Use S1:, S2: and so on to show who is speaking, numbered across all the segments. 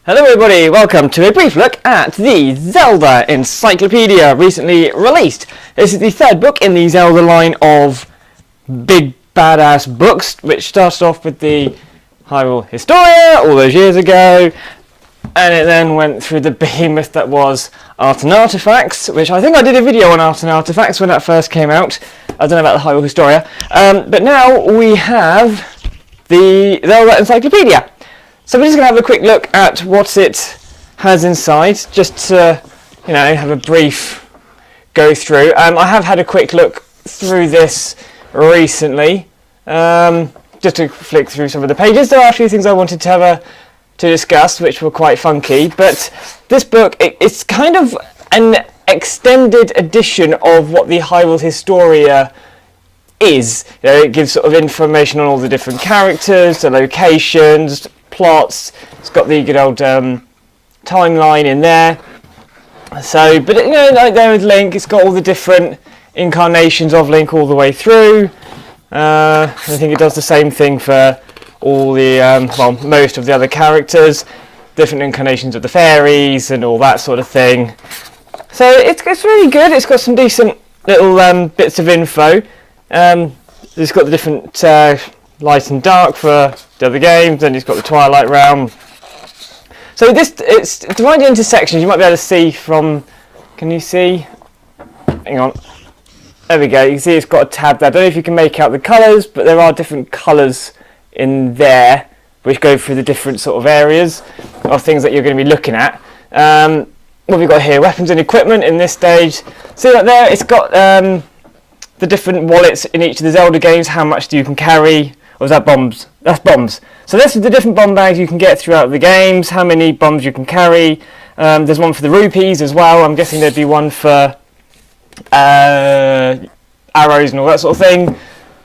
S1: Hello everybody, welcome to a brief look at the Zelda Encyclopedia, recently released. This is the third book in the Zelda line of big badass books, which started off with the Hyrule Historia all those years ago, and it then went through the behemoth that was Art and Artifacts, which I think I did a video on Art and Artifacts when that first came out. I don't know about the Hyrule Historia, but now we have the Zelda Encyclopedia. So we're just going to have a quick look at what it has inside, just to, have a brief go through. I have had a quick look through this recently, just to flick through some of the pages. There are a few things I wanted to discuss, which were quite funky, but this book, it's kind of an extended edition of what the Hyrule Historia is. It gives sort of information on all the different characters, the locations, plots. It's got the good old timeline in there. So, but like there with Link, it's got all the different incarnations of Link all the way through. I think it does the same thing for all the most of the other characters, different incarnations of the fairies and all that sort of thing. So it's really good. It's got some decent little bits of info. It's got the different light and dark for the other games, and it's got the Twilight realm. So it's divided into sections. You might be able to see from. Can you see? Hang on. There we go. You can see it's got a tab there. I don't know if you can make out the colours, but there are different colours in there which go through the different sort of areas of things that you're going to be looking at. What have we got here? Weapons and equipment in this stage. See that there? It's got the different wallets in each of the Zelda games. How much you can carry? Or is that bombs? That's bombs. So this is the different bomb bags you can get throughout the games, how many bombs you can carry. There's one for the rupees as well. I'm guessing there'd be one for arrows and all that sort of thing.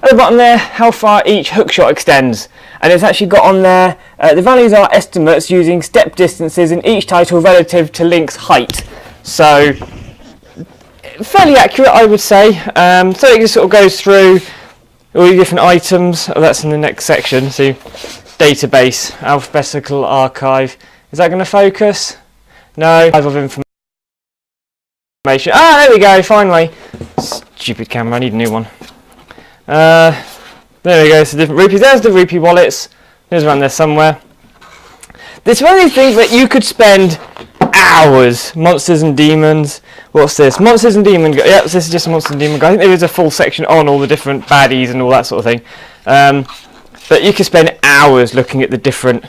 S1: At the bottom there, how far each hookshot extends. And it's actually got on there, the values are estimates using step distances in each title relative to Link's height. So, fairly accurate, I would say. So it just sort of goes through all the different items. Oh, that's in the next section. So, database, alphabetical archive. Is that going to focus? No. Archive of information. Ah, there we go. Finally. Stupid camera. I need a new one. There we go. So different rupees. There's the rupee wallets. There's around there somewhere. This is one of these things that you could spend hours. Monsters and demons. What's this? Monsters and demon. Yeah, this is just a monster and demon guy. I think there is a full section on all the different baddies and all that sort of thing. But you could spend hours looking at the different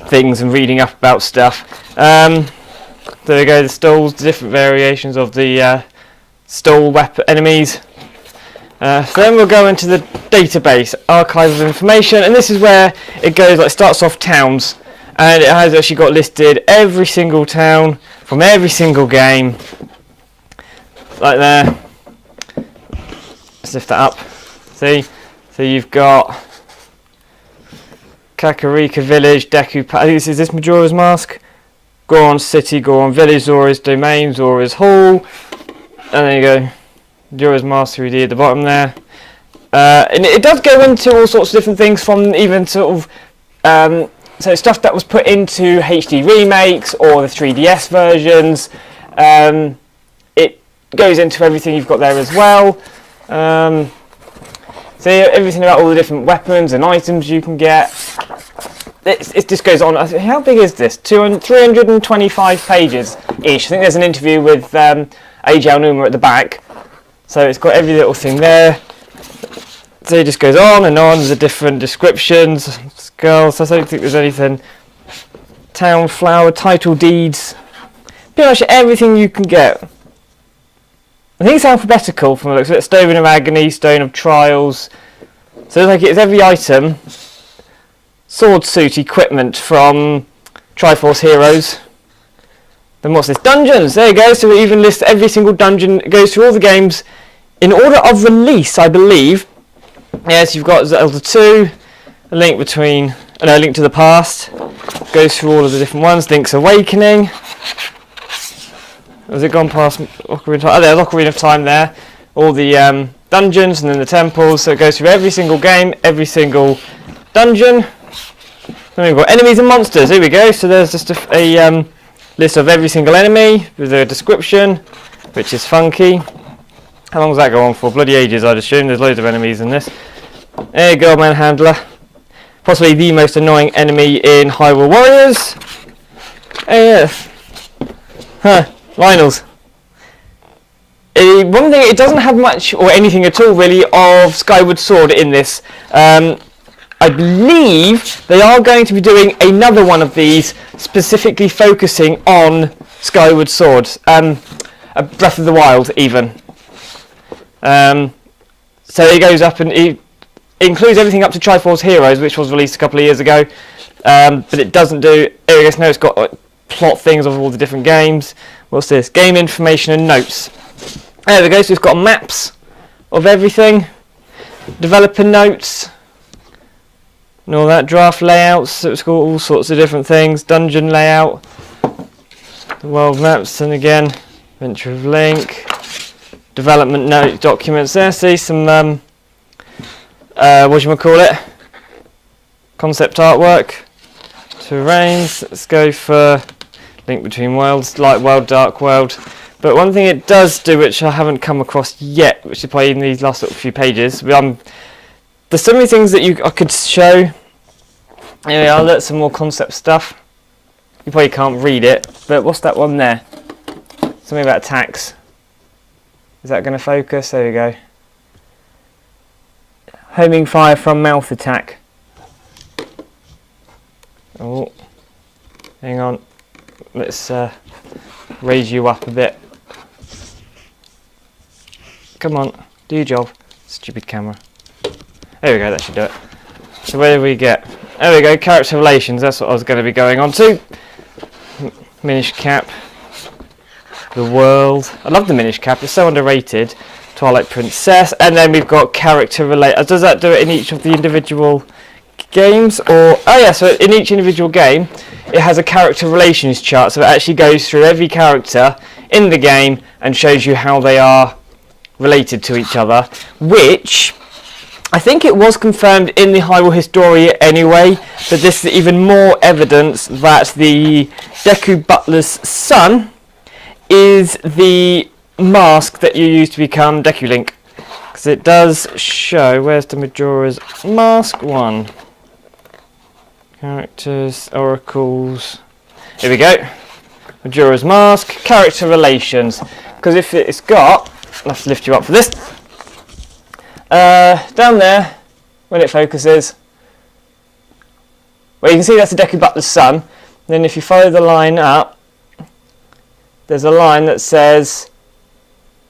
S1: things and reading up about stuff. There we go. The stalls, the different variations of the stall weapon enemies. So then we'll go into the database, archive of information, and this is where it goes. Like, starts off towns. And it has actually got listed every single town from every single game. Like there. Let's lift that up. See? So you've got Kakarika Village, Deku I think is this Majora's Mask? Goron City, Goron Village, Zora's Domain, Zora's Hall. And there you go. Majora's Mask 3D at the bottom there. And it does go into all sorts of different things, from even sort of so stuff that was put into HD remakes or the 3DS versions. It goes into everything you've got there as well. So everything about all the different weapons and items you can get. It just goes on. How big is this? 325 pages each. I think there's an interview with AJ Aonuma at the back. So it's got every little thing there. So it just goes on and on. There's the different descriptions, skulls. I don't think there's anything. Town flower, title deeds. Pretty much everything you can get. I think it's alphabetical from the looks of it. Stone of Agony, Stone of Trials. So it's every item. Sword suit equipment from Triforce Heroes. Then what's this? Dungeons! There you go. So it even lists every single dungeon. It goes through all the games in order of release, I believe. Yes, you've got Zelda 2, a link to the Past. Goes through all of the different ones. Link's Awakening. Has it gone past Ocarina of Time? Oh, there's Ocarina of Time there. All the dungeons and then the temples. So it goes through every single game, every single dungeon. Then we've got enemies and monsters. Here we go. So there's just a list of every single enemy with a description, which is funky. How long does that go on for? Bloody ages, I'd assume. There's loads of enemies in this. There you go, Manhandler. Possibly the most annoying enemy in Hyrule Warriors. Yeah. Huh. Lionels. One thing, it doesn't have much or anything at all really of Skyward Sword in this. I believe they are going to be doing another one of these specifically focusing on Skyward Sword. Breath of the Wild even. So it goes up and it includes everything up to Triforce Heroes, which was released a couple of years ago. But it doesn't do, here now it's got plot things of all the different games. What's this? Game information and notes. There we go, so we've got maps of everything, developer notes, and all that, draft layouts, so it's got all sorts of different things, dungeon layout, the world maps, and again, Adventure of Link, development note documents there, see some, concept artwork, terrains, let's go for Link Between Worlds, Light World, Dark World. But one thing it does do, which I haven't come across yet, which is probably in these last few pages, there's so many things that I could show. Anyway, I'll let some more concept stuff. You probably can't read it, but what's that one there? Something about attacks. Is that going to focus? There we go. Homing fire from mouth attack. Oh, hang on. Let's raise you up a bit. Come on, do your job. Stupid camera. There we go, that should do it. So where do we get? There we go, character relations, that's what I was going to be going on to. Minish Cap. The world. I love the Minish Cap, it's so underrated. Twilight Princess. And then we've got character relate. Does that do it in each of the individual games? Or, oh yeah, so in each individual game, it has a character relations chart. So it actually goes through every character in the game and shows you how they are related to each other, which I think it was confirmed in the Hyrule Historia anyway, but this is even more evidence that the Deku Butler's son is the mask that you use to become Deku Link, because it does show, where's the Majora's Mask one? Characters, oracles, here we go, Majora's Mask, character relations, because if it's got, I'll have to lift you up for this. Down there, when it focuses, well, you can see that's the Deku Butler's son. Then if you follow the line up, there's a line that says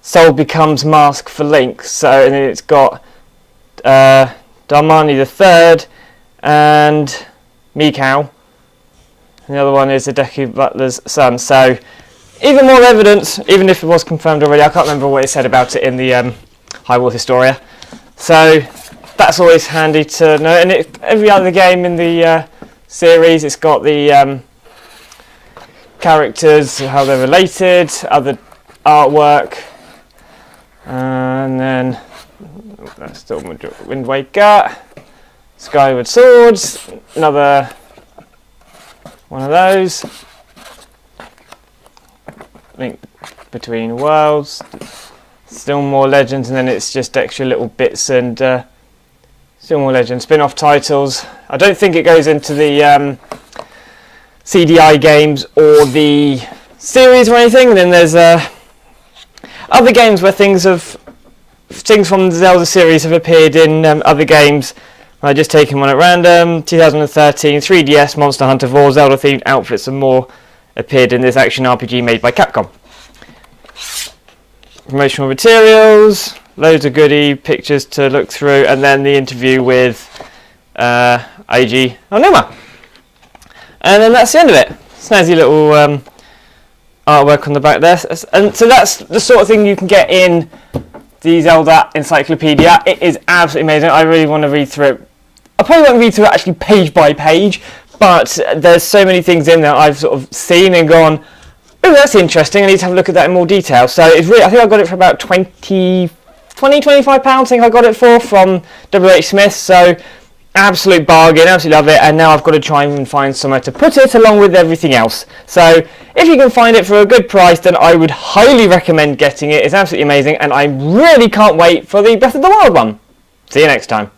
S1: Soul becomes mask for Link. So, and then it's got Darmani the Third and Mikau. And the other one is the Deku Butler's son. So, even more evidence, even if it was confirmed already. I can't remember what it said about it in the Hyrule Historia. So that's always handy to know. And every other game in the series, it's got the characters, how they're related, other artwork, and then that's still Wind Waker, Skyward Swords, another one of those. Link Between Worlds, still more Legends, and then it's just extra little bits and still more Legends, spin-off titles. I don't think it goes into the CDI games or the series or anything. And then there's other games where things from the Zelda series have appeared in other games. I just taken one at random. 2013 3DS Monster Hunter 4 Zelda themed outfits and more appeared in this action RPG made by Capcom. Promotional materials, loads of goodie pictures to look through, and then the interview with Eiji Onuma. And then that's the end of it. Snazzy little artwork on the back there. And so that's the sort of thing you can get in the Zelda Encyclopedia. It is absolutely amazing. I really want to read through it. I probably won't read through it actually page by page, but there's so many things in there I've sort of seen and gone, oh, that's interesting, I need to have a look at that in more detail. So it's really, I think I got it for about £25, I think I got it for from WH Smith. So absolute bargain, absolutely love it, and now I've got to try and find somewhere to put it along with everything else. So if you can find it for a good price, then I would highly recommend getting it. It's absolutely amazing, and I really can't wait for the Breath of the Wild one. See you next time.